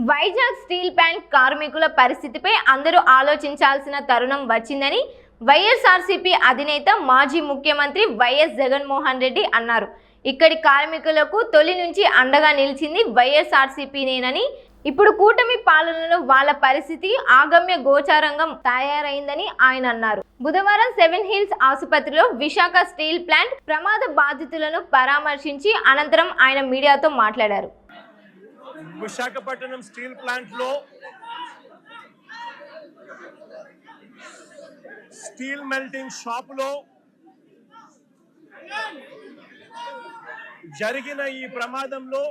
Vizag steel plant కార్మికుల పరిస్థితిపై అందరూ ఆలోచించాల్సిన తరుణం వచ్చిందని వైఎస్ఆర్సీపీ అధినేత మాజీ ముఖ్యమంత్రి వైఎస్ జగన్మోహన్ రెడ్డి అన్నారు. ఇక్కడి కార్మికులకు తొలి నుంచి అండగా నిలిచింది వైఎస్ఆర్సీపీనేనని, ఇప్పుడు కూటమి పాలనలో వాళ్ళ పరిస్థితి ఆగమ్య గోచారంగా తయారైందని ఆయన అన్నారు. బుధవారం సెవెన్ హిల్స్ ఆసుపత్రిలో విశాఖ స్టీల్ ప్లాంట్ ప్రమాద బాధితులను పరామర్శించి అనంతరం ఆయన మీడియాతో మాట్లాడారు. విశాఖపట్నం స్టీల్ ప్లాంట్ లో స్టీల్ మెల్టింగ్ షాప్ లో జరిగిన ఈ ప్రమాదంలో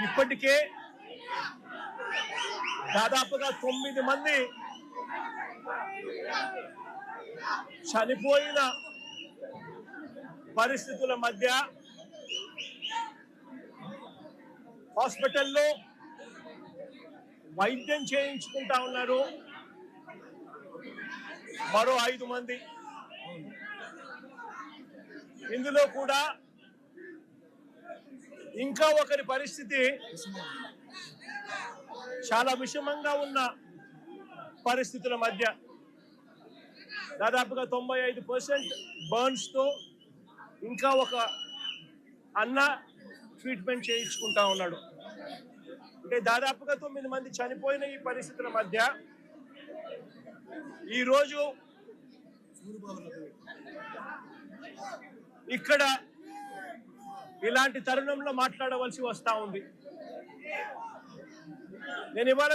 ఇప్పటికే దాదాపుగా 9 మంది చనిపోయిన పరిస్థితుల మధ్య హాస్పిటల్లో వైద్యం చేయించుకుంటా ఉన్నారు మరో 5 మంది. ఇందులో కూడా ఇంకా ఒకరి పరిస్థితి చాలా విషమంగా ఉన్న పరిస్థితుల మధ్య దాదాపుగా 95% బర్న్స్ తో ఇంకా ఒక అన్న ట్రీట్మెంట్ చేయించుకుంటా ఉన్నాడు. అంటే దాదాపుగా 9 మంది చనిపోయిన ఈ పరిస్థితుల మధ్య ఈరోజు ఇక్కడ ఇలాంటి తరుణంలో మాట్లాడవలసి వస్తా ఉంది. ఇవాళ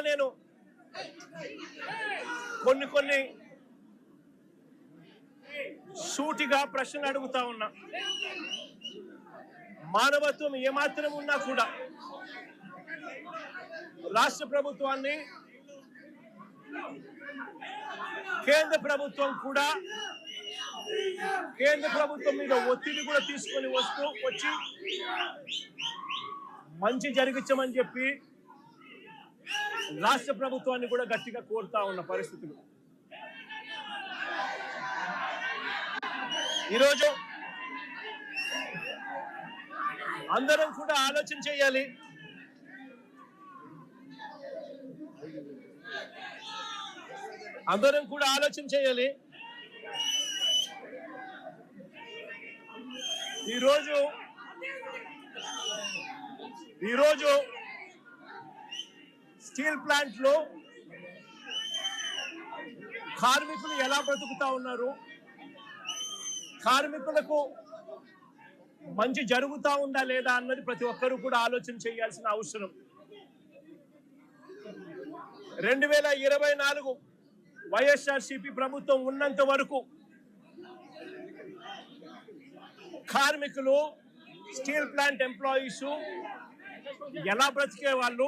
కొన్ని సూటిగా ప్రశ్నలు అడుగుతా ఉన్నా. మానవత్వం ఏమాత్రం ఉన్నా కూడా రాష్ట్ర ప్రభుత్వాన్ని, కేంద్ర ప్రభుత్వం మీద ఒత్తిడి కూడా తీసుకొని వచ్చి మంచి జరిగించమని చెప్పి రాష్ట్ర ప్రభుత్వాన్ని కూడా గట్టిగా కోరుతా ఉన్న పరిస్థితులు. ఈరోజు అందరం కూడా ఆలోచన చేయాలి. ఈరోజు స్టీల్ ప్లాంట్ లో కార్మికులు ఎలా బ్రతుకుతా ఉన్నారు, కార్మికులకు మంచి జరుగుతా ఉందా లేదా అన్నది ప్రతి ఒక్కరూ కూడా ఆలోచన చేయాల్సిన అవసరం. 2024 వైఎస్ఆర్సీపీ ప్రభుత్వం ఉన్నంత వరకు కార్మికులు, స్టీల్ ప్లాంట్ ఎంప్లాయీస్ ఎలా బ్రతికే వాళ్ళు,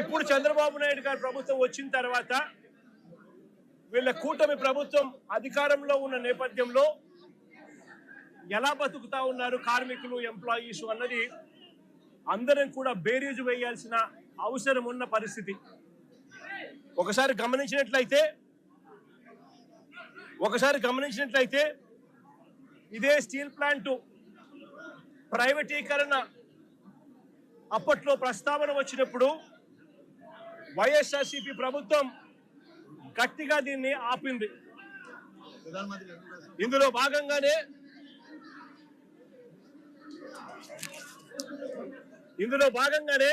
ఇప్పుడు చంద్రబాబు నాయుడు గారి ప్రభుత్వం వచ్చిన తర్వాత వీళ్ళ కూటమి ప్రభుత్వం అధికారంలో ఉన్న నేపథ్యంలో ఎలా బతుకుతా ఉన్నారు కార్మికులు, ఎంప్లాయీస్ అన్నది అందరం కూడా బేరీజు వేయాల్సిన అవసరం ఉన్న పరిస్థితి. ఒకసారి గమనించినట్లయితే ఇదే స్టీల్ ప్లాంట్ ప్రైవేటీకరణ అప్పట్లో ప్రస్తావన వచ్చినప్పుడు వైఎస్ఆర్సీపీ ప్రభుత్వం గట్టిగా దీన్ని ఆపింది. ఇందులో భాగంగానే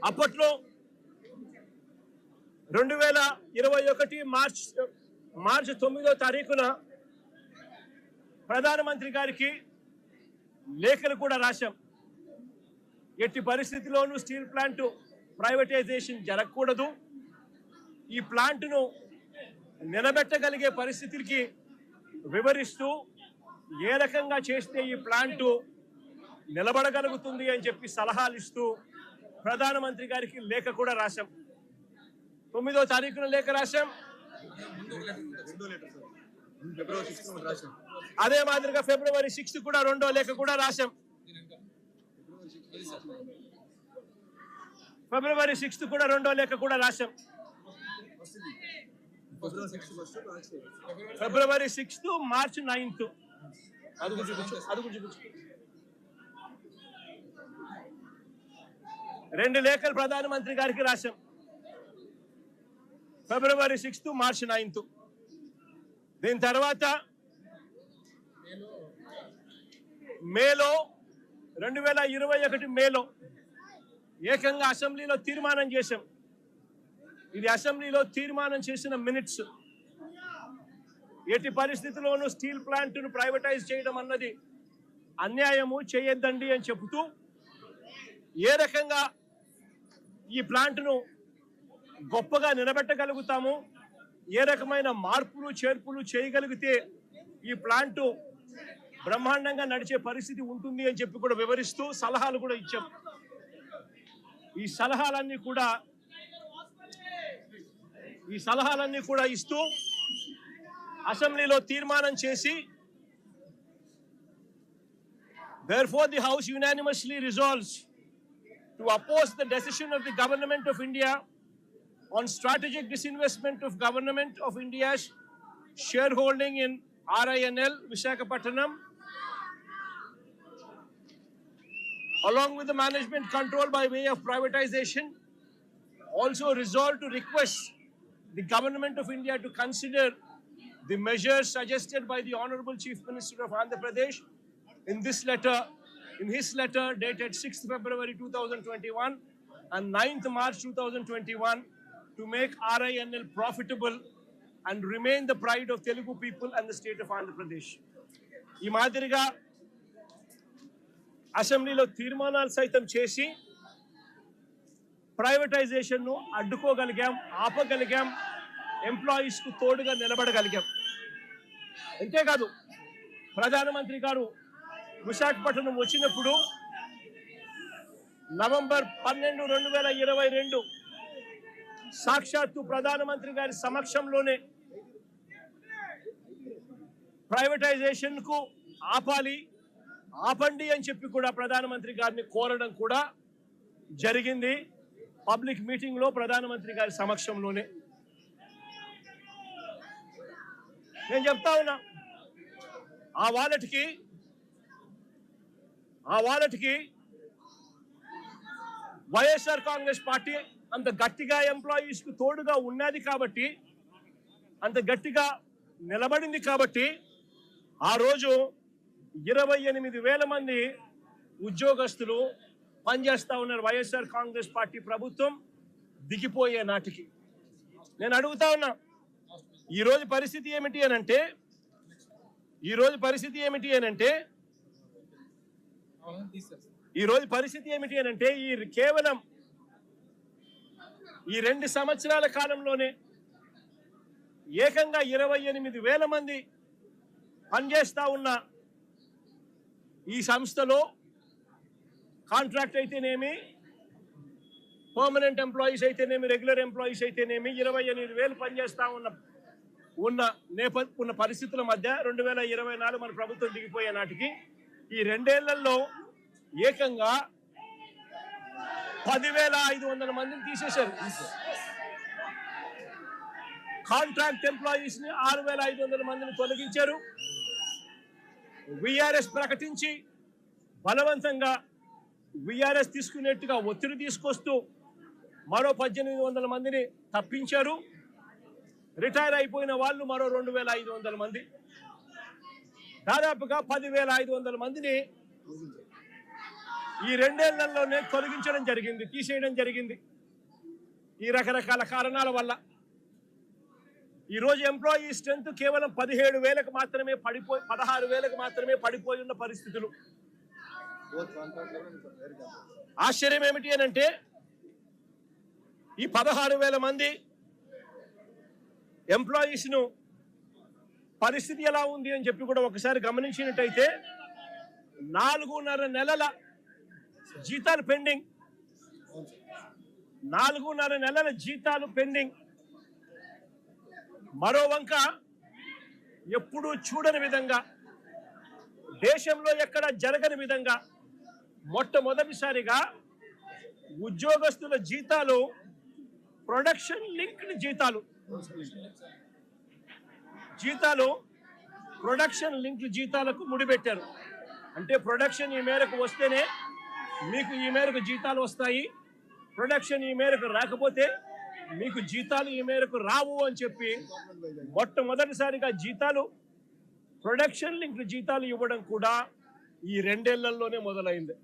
అప్పట్లో 2021 మార్చి 9వ తారీఖున ప్రధానమంత్రి గారికి లేఖలు కూడా రాశాం. ఎట్టి పరిస్థితిలోనూ స్టీల్ ప్లాంట్ ప్రైవేటైజేషన్ జరగకూడదు, ఈ ప్లాంట్ను నిలబెట్టగలిగే పరిస్థితికి వివరిస్తూ ఏ రకంగా చేస్తే ఈ ప్లాంట్ నిలబడగలుగుతుంది అని చెప్పి సలహాలు ఇస్తూ ప్రధానమంత్రి గారికి లేఖ కూడా రాశాం. 9వ తారీఖున లేఖ రాశాం. అదే మాదిరిగా ఫిబ్రవరి 6 కూడా 2వ లేఖ కూడా రాశాం. ఫిబ్రవరి 6 కూడా 2వ లేఖ కూడా రాశాం. ఫిబ్రవరి 6, మార్చి 9. 2 లేఖలు ప్రధానమంత్రి గారికి రాశాం. ఫిబ్రవరి 6th, మార్చి 9th. దీని తర్వాత మేలో 2021 మేలో ఏకంగా అసెంబ్లీలో తీర్మానం చేశాం. ఇది అసెంబ్లీలో తీర్మానం చేసిన మినిట్స్. ఎట్టి పరిస్థితుల్లోనూ స్టీల్ ప్లాంట్ను ప్రైవేటైజ్ చేయడం అన్నది అన్యాయము, చేయొద్దండి అని చెబుతూ ఏ రకంగా ఈ ప్లాంట్ను గొప్పగా నిలబెట్టగలుగుతాము, ఏ రకమైన మార్పులు చేర్పులు చేయగలిగితే ఈ ప్లాంటు బ్రహ్మాండంగా నడిచే పరిస్థితి ఉంటుంది అని చెప్పి కూడా వివరిస్తూ సలహాలు కూడా ఇచ్చాం. ఈ సలహాలన్నీ కూడా ఇస్తూ అసెంబ్లీలో తీర్మానం చేసి, therefore the House unanimously resolves to oppose the decision of the Government of India on strategic disinvestment of Government of India's shareholding in RINL Visakhapatnam, along with the management control by way of privatization. Also resolved to request the Government of India to consider the measures suggested by the Honorable Chief Minister of Andhra Pradesh in his letter dated 6th February 2021 and 9th March 2021 to make RINL profitable and remain the pride of Telugu people and the state of Andhra Pradesh. ఈ మాదిరిగా అసెంబ్లీలో తీర్మానాలు సైతం చేసి ప్రైవేటైజేషన్ను అడ్డుకోగలిగాం, ఆపగలిగాం, ఎంప్లాయీస్కు తోడుగా నిలబడగలిగాం. అంతేకాదు, ప్రధానమంత్రి గారు విశాఖపట్నం వచ్చినప్పుడు నవంబర్ 12, 2022 సాక్షాత్తు ప్రధానమంత్రి గారి సమక్షంలోనే ప్రైవేటైజేషన్కు ఆపండి అని చెప్పి కూడా ప్రధానమంత్రి గారిని కోరడం కూడా జరిగింది. పబ్లిక్ మీటింగ్లో ప్రధానమంత్రి గారి సమక్షంలోనే. నేను చెప్తా ఉన్నా, ఆ వాలెట్కి వైఎస్ఆర్ కాంగ్రెస్ పార్టీ అంత గట్టిగా ఎంప్లాయీస్కు తోడుగా ఉన్నది కాబట్టి, అంత గట్టిగా నిలబడింది కాబట్టి ఆ రోజు 28,000 మంది ఉద్యోగస్తులు పనిచేస్తా ఉన్నారు వైఎస్ఆర్ కాంగ్రెస్ పార్టీ ప్రభుత్వం దిగిపోయే నాటికి. నేను అడుగుతా ఉన్నా, ఈరోజు పరిస్థితి ఏమిటి అనంటే కేవలం ఈ 2 సంవత్సరాల కాలంలోనే ఏకంగా 28,000 మంది పనిచేస్తా ఉన్న ఈ సంస్థలో కాంట్రాక్ట్ అయితేనేమి, పర్మనెంట్ ఎంప్లాయీస్ అయితేనేమి, రెగ్యులర్ ఎంప్లాయీస్ అయితేనేమి 28,000 పనిచేస్తా ఉన్న పరిస్థితుల మధ్య 2024 మన ప్రభుత్వం దిగిపోయే నాటికి ఈ 2 ఏళ్లలో ఏకంగా 10,500 మందిని తీసేశారు. కాంట్రాక్ట్ ఎంప్లాయీస్ ని 6,500 మందిని తొలగించారు. విఆర్ఎస్ ప్రకటించి బలవంతంగా విఆర్ఎస్ తీసుకునేట్టుగా ఒత్తిడి తీసుకొస్తూ మరో 1,800 మందిని తప్పించారు. రిటైర్ అయిపోయిన వాళ్ళు మరో 2,500 మంది, దాదాపుగా 10,500 మందిని ఈ 2 ఏళ్లలోనే తొలగించడం జరిగింది, తీసేయడం జరిగింది. ఈ రకరకాల కారణాల వల్ల ఈరోజు ఎంప్లాయీ స్ట్రెంత్ కేవలం 17,000కు మాత్రమే 16,000కు మాత్రమే పడిపోయి ఉన్న పరిస్థితులు. ఆశ్చర్యం ఏమిటి అనంటే, ఈ 16,000 మంది ఎంప్లాయీస్ను పరిస్థితి ఎలా ఉంది అని చెప్పి కూడా ఒకసారి గమనించినట్టయితే 4.5 నెలల జీతాలు పెండింగ్. 4.5 నెలల జీతాలు పెండింగ్. మరో వంక ఎప్పుడూ చూడని విధంగా, దేశంలో ఎక్కడ జరగని విధంగా మొట్టమొదటిసారిగా ఉద్యోగస్తుల జీతాలు ప్రొడక్షన్ లింక్డ్ జీతాలు ప్రొడక్షన్ లింక్డ్ జీతాలకు ముడిపెట్టారు. అంటే ప్రొడక్షన్ ఈ మేరకు వస్తేనే మీకు ఈ మేరకు జీతాలు వస్తాయి, ప్రొడక్షన్ ఈ మేరకు రాకపోతే మీకు జీతాలు ఈ మేరకు రావు అని చెప్పి మొట్టమొదటిసారిగా జీతాలు ప్రొడక్షన్ లింక్ జీతాలు ఇవ్వడం కూడా ఈ 2 ఏళ్లలోనే మొదలైంది.